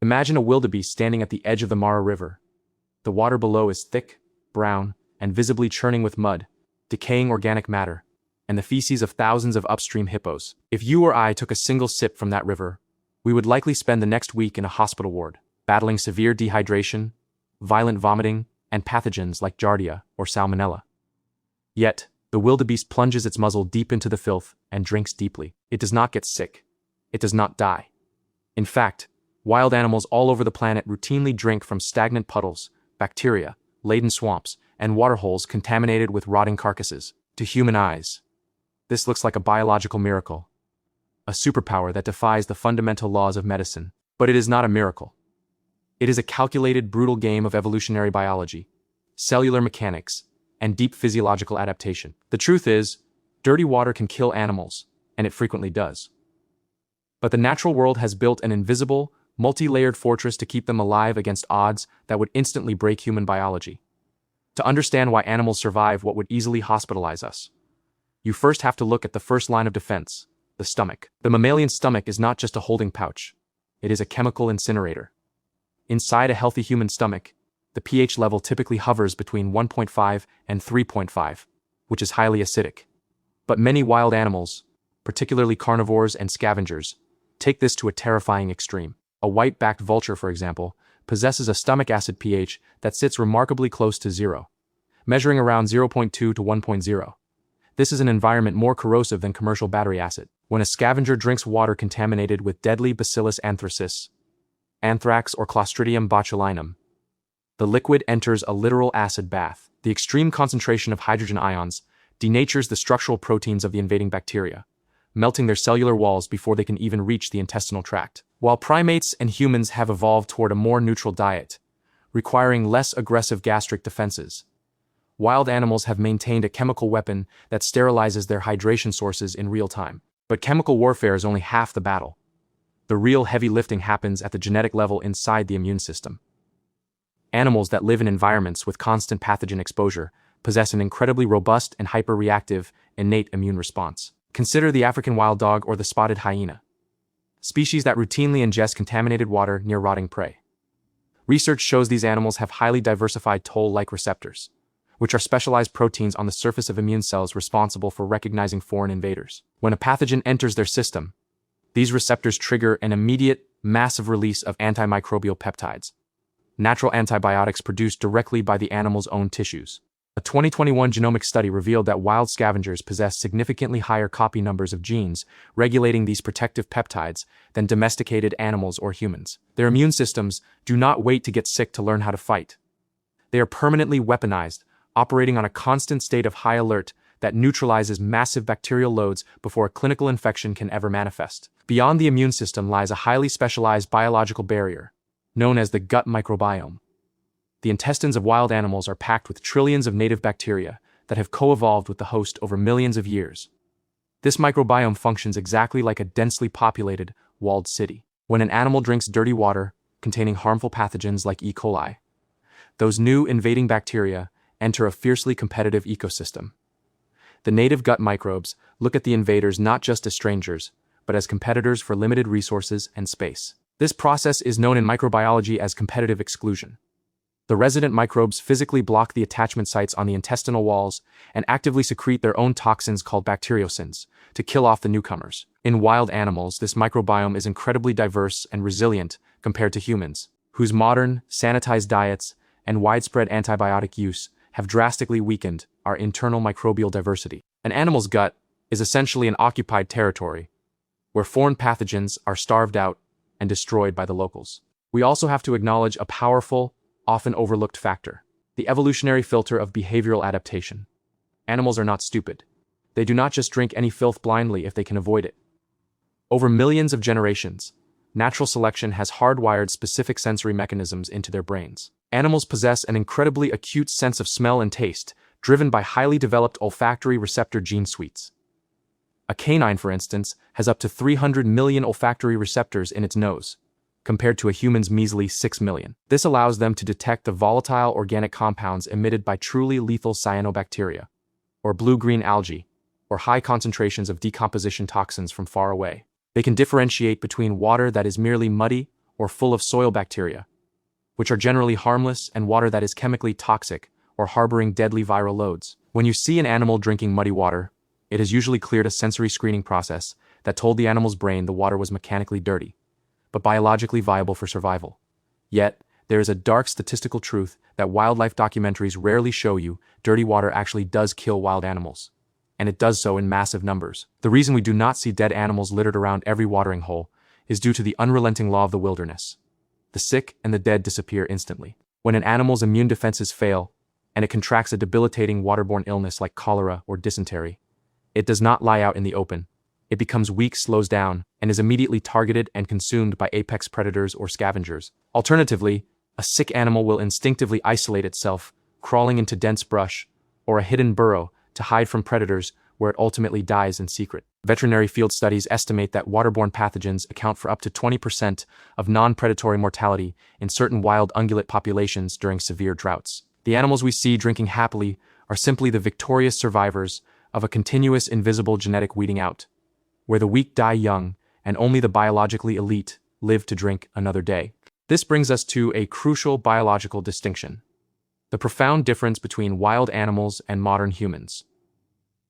Imagine a wildebeest standing at the edge of the Mara River. The water below is thick, brown, and visibly churning with mud, decaying organic matter, and the feces of thousands of upstream hippos. If you or I took a single sip from that river, we would likely spend the next week in a hospital ward, battling severe dehydration, violent vomiting, and pathogens like Giardia or Salmonella. Yet, the wildebeest plunges its muzzle deep into the filth and drinks deeply. It does not get sick. It does not die. In fact, wild animals all over the planet routinely drink from stagnant puddles, bacteria-laden swamps, and waterholes contaminated with rotting carcasses. To human eyes, this looks like a biological miracle, a superpower that defies the fundamental laws of medicine. But it is not a miracle. It is a calculated, brutal game of evolutionary biology, cellular mechanics, and deep physiological adaptation. The truth is, dirty water can kill animals, and it frequently does. But the natural world has built an invisible, multi-layered fortress to keep them alive against odds that would instantly break human biology. To understand why animals survive what would easily hospitalize us, you first have to look at the first line of defense, the stomach. The mammalian stomach is not just a holding pouch. It is a chemical incinerator. Inside a healthy human stomach, the pH level typically hovers between 1.5 and 3.5, which is highly acidic. But many wild animals, particularly carnivores and scavengers, take this to a terrifying extreme. A white-backed vulture, for example, possesses a stomach acid pH that sits remarkably close to 0, measuring around 0.2 to 1.0. This is an environment more corrosive than commercial battery acid. When a scavenger drinks water contaminated with deadly Bacillus anthracis, anthrax or Clostridium botulinum, the liquid enters a literal acid bath. The extreme concentration of hydrogen ions denatures the structural proteins of the invading bacteria, melting their cellular walls before they can even reach the intestinal tract. While primates and humans have evolved toward a more neutral diet, requiring less aggressive gastric defenses, wild animals have maintained a chemical weapon that sterilizes their hydration sources in real time. But chemical warfare is only half the battle. The real heavy lifting happens at the genetic level inside the immune system. Animals that live in environments with constant pathogen exposure possess an incredibly robust and hyper-reactive innate immune response. Consider the African wild dog or the spotted hyena, species that routinely ingest contaminated water near rotting prey. Research shows these animals have highly diversified toll-like receptors, which are specialized proteins on the surface of immune cells responsible for recognizing foreign invaders. When a pathogen enters their system, these receptors trigger an immediate, massive release of antimicrobial peptides, natural antibiotics produced directly by the animal's own tissues. A 2021 genomic study revealed that wild scavengers possess significantly higher copy numbers of genes regulating these protective peptides than domesticated animals or humans. Their immune systems do not wait to get sick to learn how to fight. They are permanently weaponized, operating on a constant state of high alert that neutralizes massive bacterial loads before a clinical infection can ever manifest. Beyond the immune system lies a highly specialized biological barrier, known as the gut microbiome. The intestines of wild animals are packed with trillions of native bacteria that have co-evolved with the host over millions of years. This microbiome functions exactly like a densely populated, walled city. When an animal drinks dirty water containing harmful pathogens like E. coli, those new invading bacteria enter a fiercely competitive ecosystem. The native gut microbes look at the invaders not just as strangers, but as competitors for limited resources and space. This process is known in microbiology as competitive exclusion. The resident microbes physically block the attachment sites on the intestinal walls and actively secrete their own toxins called bacteriocins to kill off the newcomers. In wild animals, this microbiome is incredibly diverse and resilient compared to humans, whose modern, sanitized diets and widespread antibiotic use have drastically weakened our internal microbial diversity. An animal's gut is essentially an occupied territory where foreign pathogens are starved out and destroyed by the locals. We also have to acknowledge a powerful, often overlooked factor: the evolutionary filter of behavioral adaptation. Animals are not stupid. They do not just drink any filth blindly if they can avoid it. Over millions of generations, natural selection has hardwired specific sensory mechanisms into their brains. Animals possess an incredibly acute sense of smell and taste, driven by highly developed olfactory receptor gene suites. A canine, for instance, has up to 300 million olfactory receptors in its nose, compared to a human's measly 6 million. This allows them to detect the volatile organic compounds emitted by truly lethal cyanobacteria, or blue-green algae, or high concentrations of decomposition toxins from far away. They can differentiate between water that is merely muddy or full of soil bacteria, which are generally harmless, and water that is chemically toxic or harboring deadly viral loads. When you see an animal drinking muddy water, it has usually cleared a sensory screening process that told the animal's brain the water was mechanically dirty, but biologically viable for survival. Yet, there is a dark statistical truth that wildlife documentaries rarely show you: dirty water actually does kill wild animals. And it does so in massive numbers. The reason we do not see dead animals littered around every watering hole is due to the unrelenting law of the wilderness. The sick and the dead disappear instantly. When an animal's immune defenses fail, and it contracts a debilitating waterborne illness like cholera or dysentery, it does not lie out in the open. It becomes weak, slows down, and is immediately targeted and consumed by apex predators or scavengers. Alternatively, a sick animal will instinctively isolate itself, crawling into dense brush or a hidden burrow to hide from predators, where it ultimately dies in secret. Veterinary field studies estimate that waterborne pathogens account for up to 20% of non-predatory mortality in certain wild ungulate populations during severe droughts. The animals we see drinking happily are simply the victorious survivors of a continuous invisible genetic weeding out, where the weak die young and only the biologically elite live to drink another day. This brings us to a crucial biological distinction: the profound difference between wild animals and modern humans.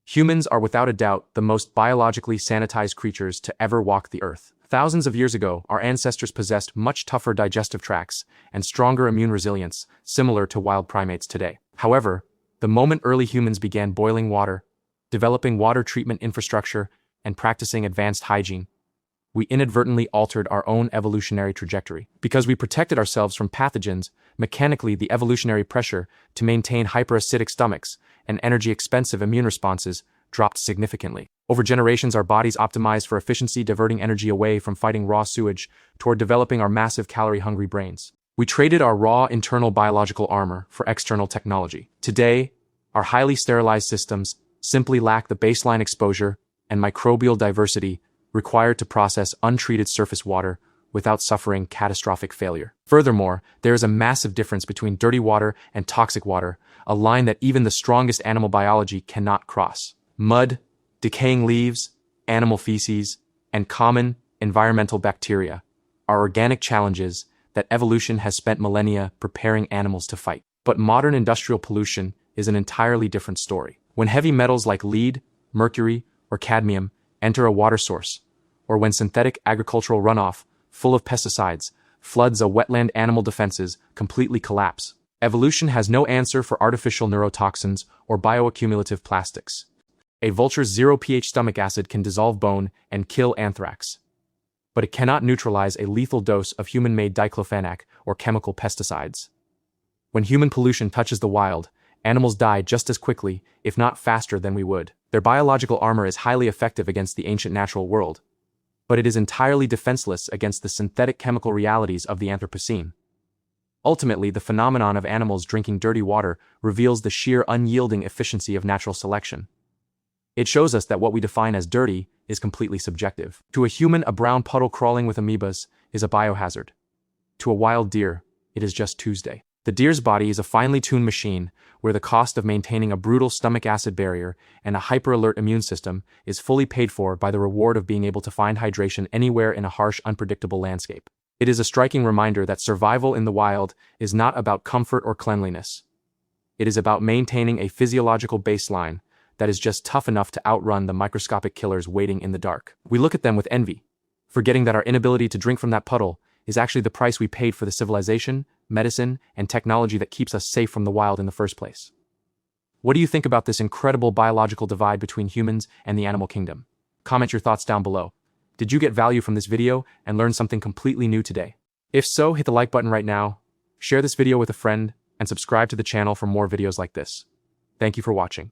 Humans are without a doubt the most biologically sanitized creatures to ever walk the earth. Thousands of years ago, our ancestors possessed much tougher digestive tracts and stronger immune resilience, similar to wild primates today. However, the moment early humans began boiling water, developing water treatment infrastructure, and practicing advanced hygiene, we inadvertently altered our own evolutionary trajectory. Because we protected ourselves from pathogens, mechanically the evolutionary pressure to maintain hyperacidic stomachs and energy-expensive immune responses dropped significantly. Over generations, our bodies optimized for efficiency, diverting energy away from fighting raw sewage toward developing our massive calorie-hungry brains. We traded our raw internal biological armor for external technology. Today, our highly sterilized systems simply lack the baseline exposure and microbial diversity required to process untreated surface water without suffering catastrophic failure. Furthermore, there is a massive difference between dirty water and toxic water, a line that even the strongest animal biology cannot cross. Mud, decaying leaves, animal feces, and common environmental bacteria are organic challenges that evolution has spent millennia preparing animals to fight. But modern industrial pollution is an entirely different story. When heavy metals like lead, mercury, or cadmium enter a water source, or when synthetic agricultural runoff, full of pesticides, floods a wetland, animal defenses completely collapse. Evolution has no answer for artificial neurotoxins or bioaccumulative plastics. A vulture's 0 pH stomach acid can dissolve bone and kill anthrax, but it cannot neutralize a lethal dose of human-made diclofenac or chemical pesticides. When human pollution touches the wild, animals die just as quickly, if not faster, than we would. Their biological armor is highly effective against the ancient natural world, but it is entirely defenseless against the synthetic chemical realities of the Anthropocene. Ultimately, the phenomenon of animals drinking dirty water reveals the sheer unyielding efficiency of natural selection. It shows us that what we define as dirty is completely subjective. To a human, a brown puddle crawling with amoebas is a biohazard. To a wild deer, it is just Tuesday. The deer's body is a finely tuned machine where the cost of maintaining a brutal stomach acid barrier and a hyper-alert immune system is fully paid for by the reward of being able to find hydration anywhere in a harsh, unpredictable landscape. It is a striking reminder that survival in the wild is not about comfort or cleanliness. It is about maintaining a physiological baseline that is just tough enough to outrun the microscopic killers waiting in the dark. We look at them with envy, forgetting that our inability to drink from that puddle is actually the price we paid for the civilization, medicine, and technology that keeps us safe from the wild in the first place. What do you think about this incredible biological divide between humans and the animal kingdom? Comment your thoughts down below. Did you get value from this video and learn something completely new today? If so, hit the like button right now, share this video with a friend, and subscribe to the channel for more videos like this. Thank you for watching.